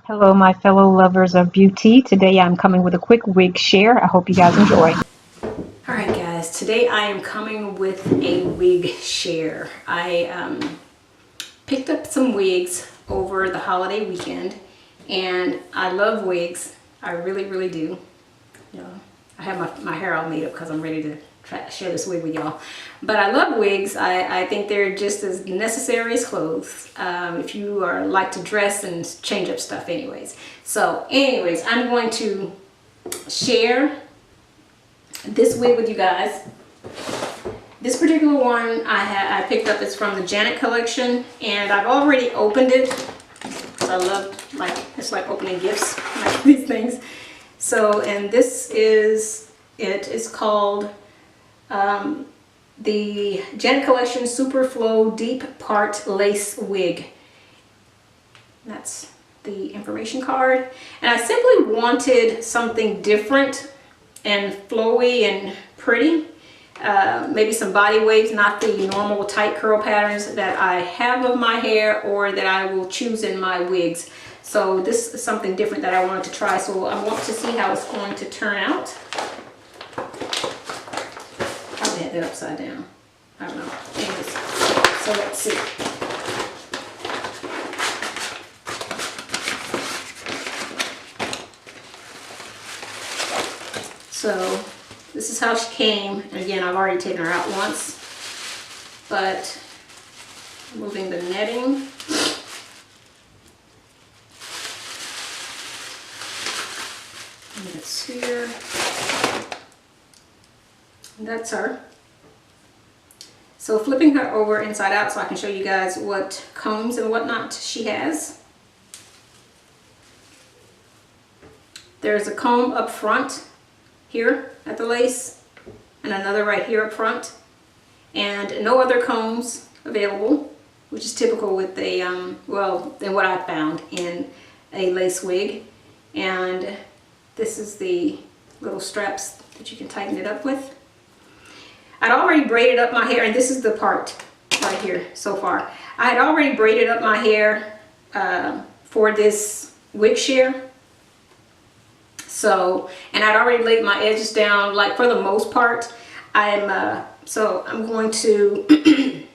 Hello, my fellow lovers of beauty. Today I'm coming with a quick wig share. I hope you guys enjoy. Alright guys, today I am coming with a wig share. I picked up some wigs over the holiday weekend and I love wigs. I really do. You know, I have my hair all made up because I'm ready to share this wig with y'all. But I love wigs. I think they're just as necessary as clothes if you like to dress and change up stuff anyways. So anyways, I'm going to share this wig with you guys. This particular one I picked up is from the Janet collection, and I've already opened it. I love, it's like opening gifts, like these things. So, and this is it. It's called the Janet collection Super Flow Deep Part Lace Wig. That's the information card. And I simply wanted something different and flowy and pretty. Maybe some body waves, not the normal tight curl patterns that I have of my hair or that I will choose in my wigs. So this is something different that I wanted to try. So I want to see how it's going to turn out. Probably had that upside down. I don't know. Anyways, so let's see. So this is how she came. And again, I've already taken her out once, but moving the netting. And it's here. And that's her. So flipping her over inside out so I can show you guys what combs and whatnot she has. There's a comb up front here at the lace and another right here up front, and no other combs available, which is typical with a well, than what I found in a lace wig. And this is the little straps that you can tighten it up with. I'd already braided up my hair, and this is the part right here so far. I had already braided up my hair for this wig share. So, and I'd already laid my edges down, like for the most part. So I'm going to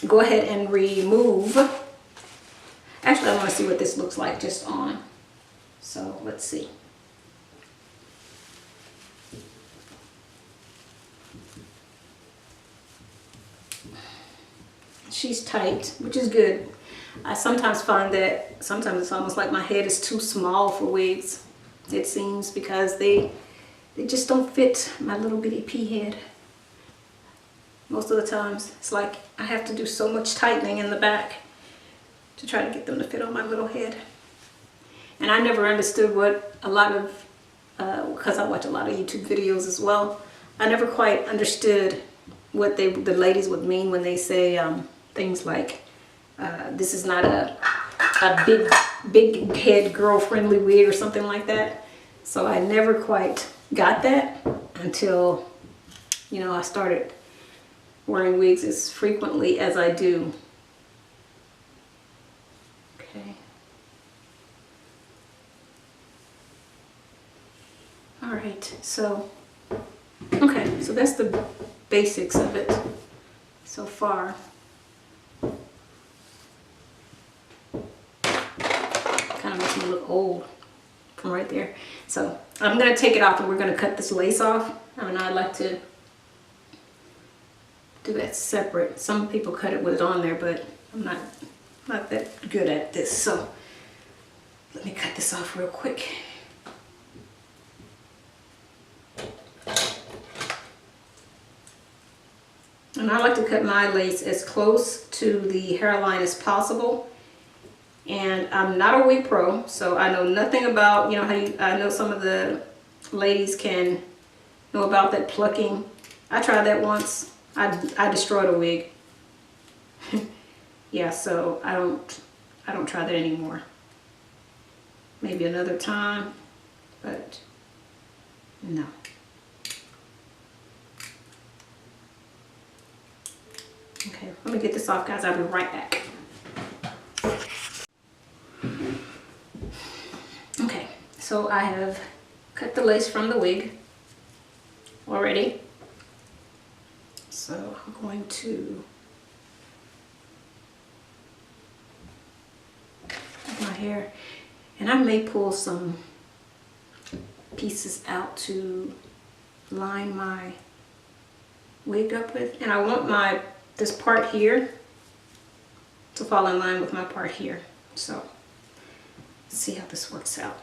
go ahead and remove. Actually, I want to see what this looks like just on. So let's see. She's tight, which is good. I sometimes find that sometimes it's almost like my head is too small for wigs. It seems, because they just don't fit my little bitty pea head. Most of the times it's like I have to do so much tightening in the back to try to get them to fit on my little head. And I never understood what a lot of because I watch a lot of YouTube videos as well, I never quite understood what the ladies would mean when they say things like this is not a big head girl friendly wig or something like that. So I never quite got that until, you know, I started wearing wigs as frequently as I do. Okay. All right, so okay, so that's the basics of it so far. Kind of makes me look old from right there. So I'm going to take it off and we're going to cut this lace off. I mean, I like to do that separate. Some people cut it with it on there, but I'm not that good at this. So let me cut this off real quick. And I like to cut my lace as close to the hairline as possible. And I'm not a wig pro, so I know nothing about, you know, I know some of the ladies can know about that plucking. I tried that once. I destroyed a wig. Yeah, so I don't try that anymore. Maybe another time, but no. Okay, let me get this off, guys. I'll be right back. So I have cut the lace from the wig already. So I'm going to put my hair, and I may pull some pieces out to line my wig up with, and I want this part here to fall in line with my part here. So let's see how this works out.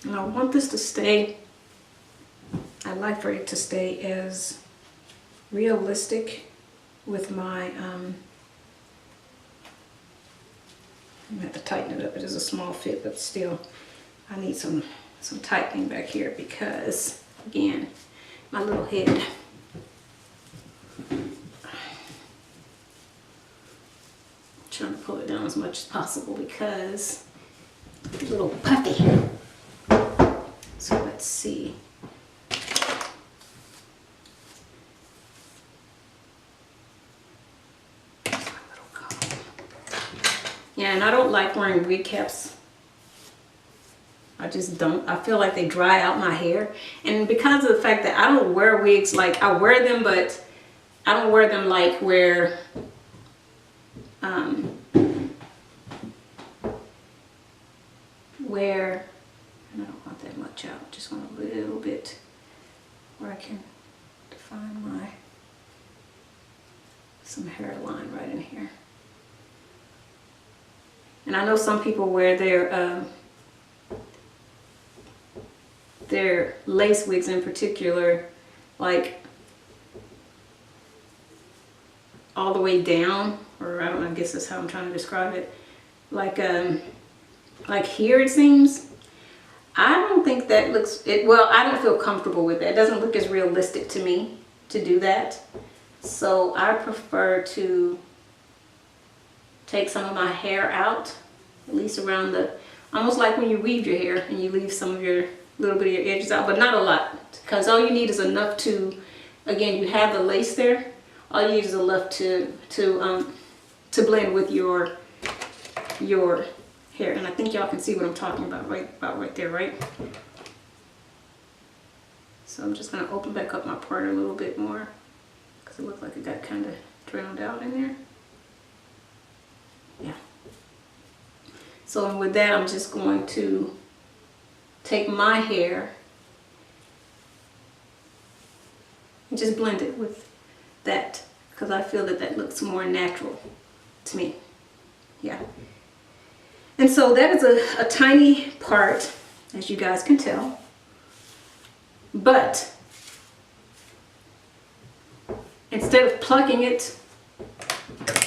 And I want this to stay, I'd like for it to stay as realistic with my, I'm gonna have to tighten it up. It is a small fit, but still, I need some tightening back here because, again, my little head. Trying to pull it down as much as possible because it's a little puffy. So let's see. Yeah, and I don't like wearing wig caps. I just don't. I feel like they dry out my hair. And because of the fact that I don't wear wigs, like I wear them, but I don't wear them like where and I don't want that much out, just want a little bit where I can define some hairline right in here. And I know some people wear their lace wigs in particular, like all the way down, or I don't know, I guess that's how I'm trying to describe it. Like here it seems. I don't think that looks, well, I don't feel comfortable with that. It doesn't look as realistic to me to do that. So I prefer to take some of my hair out, at least around almost like when you weave your hair and you leave some of your little bit of your edges out, but not a lot. Because all you need is enough to, again, you have the lace there. All you need is enough to blend with your hair. And I think y'all can see what I'm talking about right there, right? So I'm just gonna open back up my part a little bit more because it looked like it got kind of drowned out in there. Yeah. So with that, I'm just going to take my hair and just blend it with that because I feel that looks more natural to me. Yeah. And so that is a tiny part, as you guys can tell. But instead of plucking it,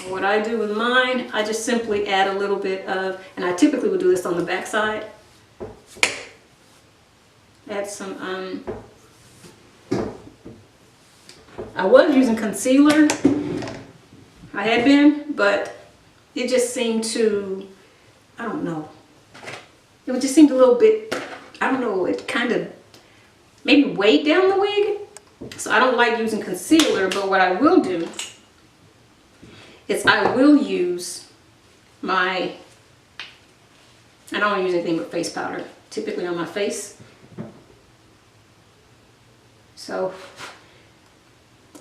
what I do with mine, I just simply add a little bit of, and I typically would do this on the back side. Add some, I was using concealer. I had been, but it just seemed to, I don't know. It just seemed a little bit, I don't know, it kind of maybe weighed down the wig. So I don't like using concealer, but what I will do is I will use I don't use anything but face powder, typically on my face. So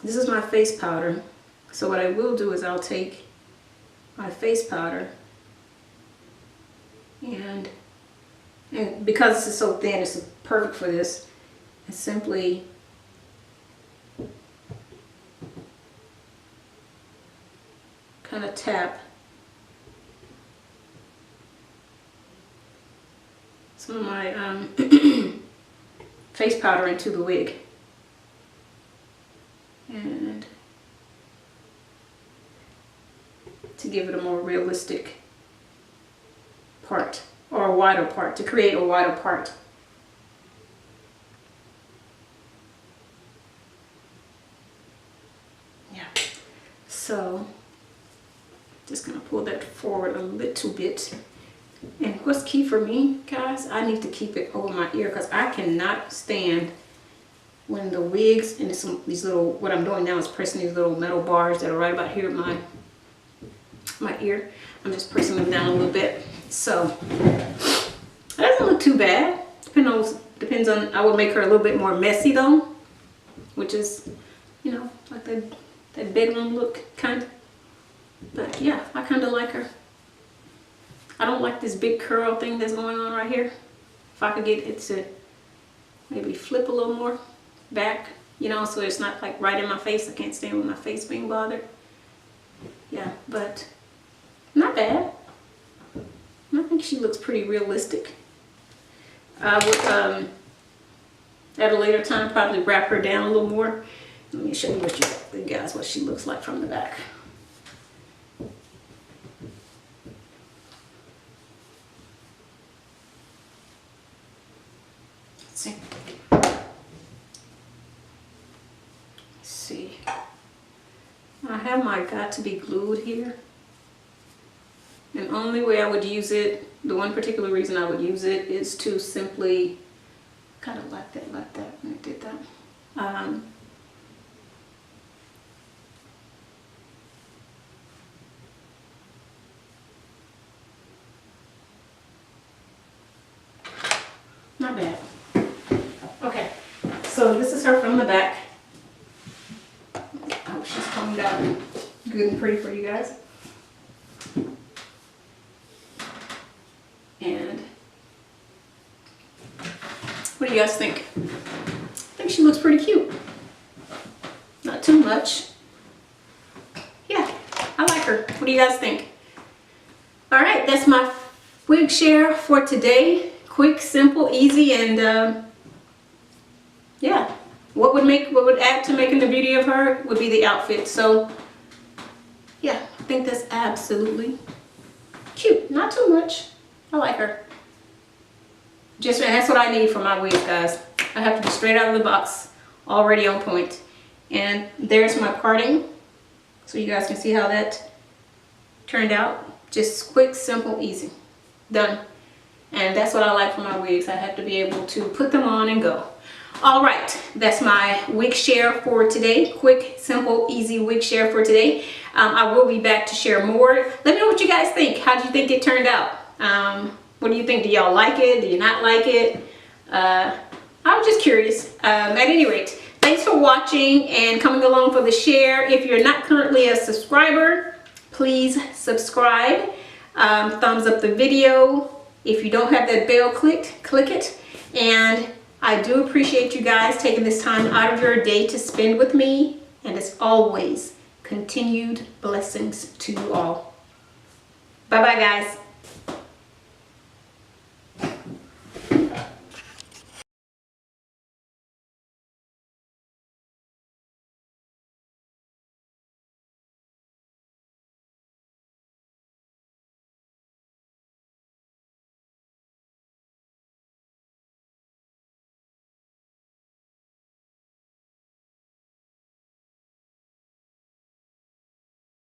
this is my face powder. So what I will do is I'll take my face powder and because this is so thin, it's perfect for this, and simply kind of tap some of my face powder into the wig. And to give it a more realistic part. or a wider part, to create a wider part. Yeah, so just gonna pull that forward a little bit. And what's key for me, guys, I need to keep it over my ear because I cannot stand when the wigs and these little, what I'm doing now is pressing these little metal bars that are right about here at my ear. I'm just pressing them down a little bit. So that doesn't look too bad. Depends on, I would make her a little bit more messy though, which is, you know, like that bedroom look kind of. But yeah, I kind of like her. I don't like this big curl thing that's going on right here. If I could get it to maybe flip a little more back, you know, so it's not like right in my face. I can't stand with my face being bothered. Yeah, but not bad. I think she looks pretty realistic. I would, at a later time, probably wrap her down a little more. Let me show you guys what she looks like from the back. Let's see. I have my got to be glued here. And the only way I would use it, the one particular reason I would use it is to simply kind of like that when I did that. Not bad. Okay, so this is her from the back. I hope she's combed out good and pretty for you guys. And what do you guys think? I think she looks pretty cute. Not too much. Yeah, I like her. What do you guys think? All right, that's my wig share for today. Quick, simple, easy, and yeah. What would add to making the beauty of her would be the outfit. So yeah, I think that's absolutely cute. Not too much. I like her. That's what I need for my wigs, guys. I have to be straight out of the box, already on point. And there's my parting, so you guys can see how that turned out. Just quick, simple, easy. Done. And that's what I like for my wigs. I have to be able to put them on and go. All right, that's my wig share for today. Quick, simple, easy wig share for today. I will be back to share more. Let me know what you guys think. How do you think it turned out? What do you think? Do y'all like it? Do you not like it? I'm just curious. At any rate, thanks for watching and coming along for the share. If you're not currently a subscriber, please subscribe. Thumbs up the video. If you don't have that bell clicked, click it. And I do appreciate you guys taking this time out of your day to spend with me. And as always, continued blessings to you all. Bye-bye, guys.